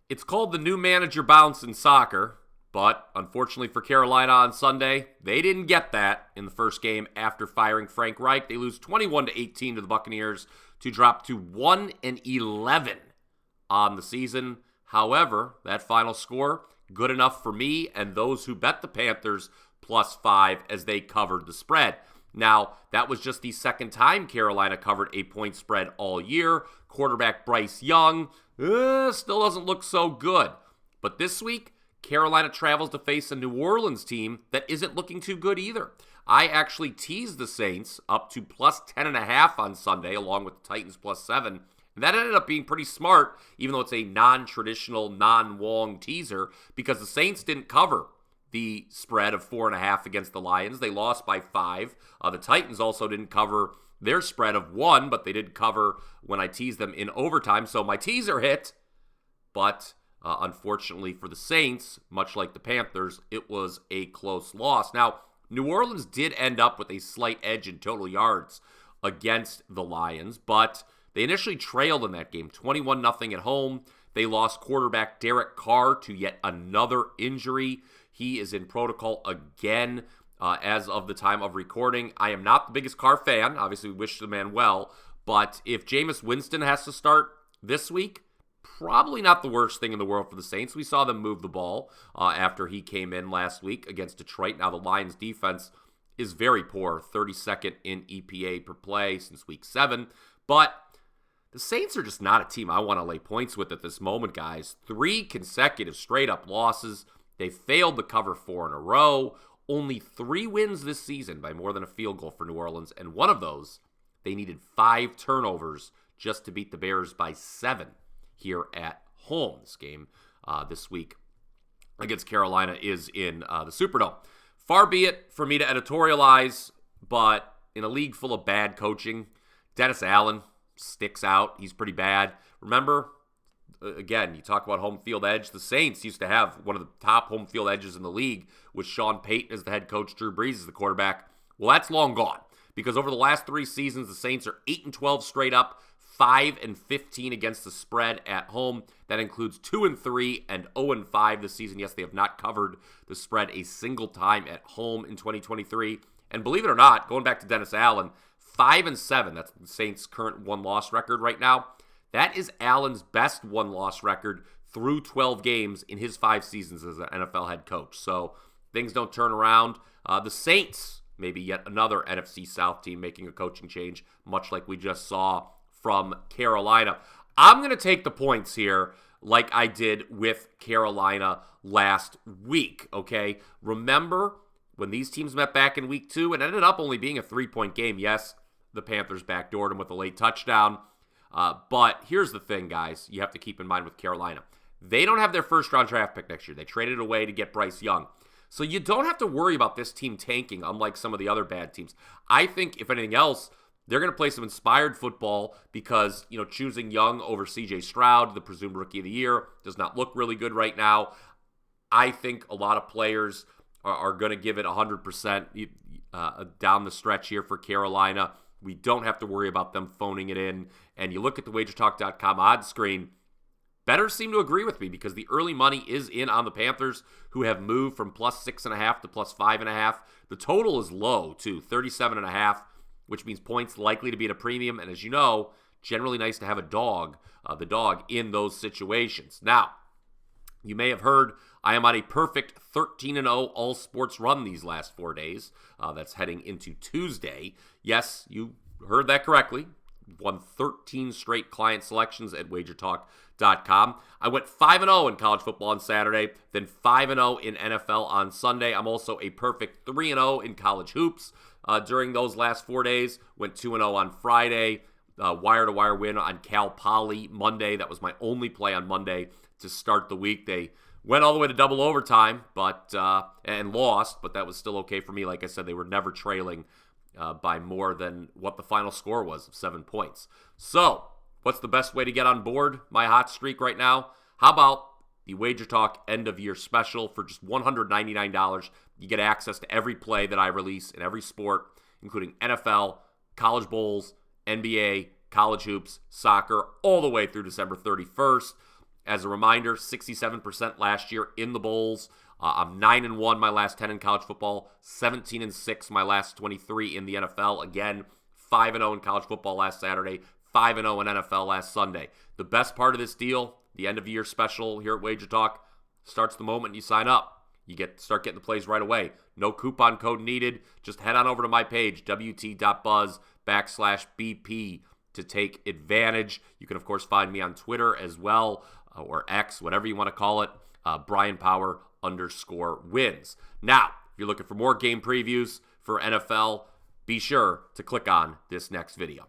It's called the new manager bounce in soccer, but unfortunately for Carolina on Sunday, they didn't get that in the first game after firing Frank Reich. They lose 21-18 to the Buccaneers to drop to 1-11 on the season. However, that final score, good enough for me and those who bet the Panthers +5 as they covered the spread. Now, that was just the second time Carolina covered a point spread all year. Quarterback Bryce Young still doesn't look so good. But this week, Carolina travels to face a New Orleans team that isn't looking too good either. I actually teased the Saints up to +10.5 on Sunday, along with the Titans +7. And that ended up being pretty smart, even though it's a non-traditional, non-Wong teaser, because the Saints didn't cover the spread of 4.5 against the Lions. They lost by 5. The Titans also didn't cover their spread of 1, but they did cover when I teased them in overtime. So my teaser hit, but unfortunately for the Saints, much like the Panthers, it was a close loss. Now, New Orleans did end up with a slight edge in total yards against the Lions, but they initially trailed in that game, 21-0 at home. They lost quarterback Derek Carr to yet another injury. He is in protocol again as of the time of recording. I am not the biggest Carr fan. Obviously, we wish the man well. But if Jameis Winston has to start this week, probably not the worst thing in the world for the Saints. We saw them move the ball after he came in last week against Detroit. Now, the Lions' defense is very poor, 32nd in EPA per play since week 7. But the Saints are just not a team I want to lay points with at this moment, guys. 3 consecutive straight-up losses. They failed to cover 4 in a row. Only 3 wins this season by more than a field goal for New Orleans. And one of those, they needed 5 turnovers just to beat the Bears by 7 here at home. This game this week against Carolina is in the Superdome. Far be it for me to editorialize, but in a league full of bad coaching, Dennis Allen sticks out. He's pretty bad. Remember, again, you talk about home field edge. The Saints used to have one of the top home field edges in the league with Sean Payton as the head coach, Drew Brees as the quarterback. Well, that's long gone because over the last 3 seasons, the Saints are 8-12 straight up, 5-15 against the spread at home. That includes 2-3 and 0-5 this season. Yes, they have not covered the spread a single time at home in 2023. And believe it or not, going back to Dennis Allen, 5-7. That's the Saints' current one-loss record right now. That is Allen's best one-loss record through 12 games in his 5 seasons as an NFL head coach. So things don't turn around. The Saints, maybe yet another NFC South team making a coaching change, much like we just saw from Carolina. I'm going to take the points here like I did with Carolina last week, okay? Remember when these teams met back in week 2, it ended up only being a 3-point game. Yes, the Panthers backdoored them with a late touchdown. But here's the thing, guys, you have to keep in mind with Carolina. They don't have their first-round draft pick next year. They traded it away to get Bryce Young. So you don't have to worry about this team tanking, unlike some of the other bad teams. I think, if anything else, they're going to play some inspired football because, choosing Young over C.J. Stroud, the presumed rookie of the year, does not look really good right now. I think a lot of players are going to give it 100% down the stretch here for Carolina. We don't have to worry about them phoning it in. And you look at the wagertalk.com odds screen, bettors seem to agree with me because the early money is in on the Panthers, who have moved from +6.5 to +5.5. The total is low, too, 37.5, which means points likely to be at a premium. And as you know, generally nice to have the dog in those situations. Now, you may have heard I am on a perfect 13-0 all sports run these last 4 days. That's heading into Tuesday. Yes, you heard that correctly. Won 13 straight client selections at wagertalk.com. I went 5-0 in college football on Saturday, then 5-0 in NFL on Sunday. I'm also a perfect 3-0 in college hoops during those last 4 days. Went 2-0 on Friday. Wire-to-wire win on Cal Poly Monday. That was my only play on Monday to start the week. They went all the way to double overtime, and lost, but that was still okay for me. Like I said, they were never trailing by more than what the final score was of 7 points. So, what's the best way to get on board my hot streak right now? How about the Wager Talk end of year special for just $199? You get access to every play that I release in every sport, including NFL, college bowls, NBA, college hoops, soccer, all the way through December 31st. As a reminder, 67% last year in the bowls. I'm 9-1 my last 10 in college football, 17-6 my last 23 in the NFL. Again, 5-0 in college football last Saturday, 5-0 in NFL last Sunday. The best part of this deal, the end of year special here at Wager Talk, starts the moment you sign up. You start getting the plays right away. No coupon code needed. Just head on over to my page, wt.buzz/BP, to take advantage. You can, of course, find me on Twitter as well, or X, whatever you want to call it, @BrianPower_wins. Now, if you're looking for more game previews for NFL, be sure to click on this next video.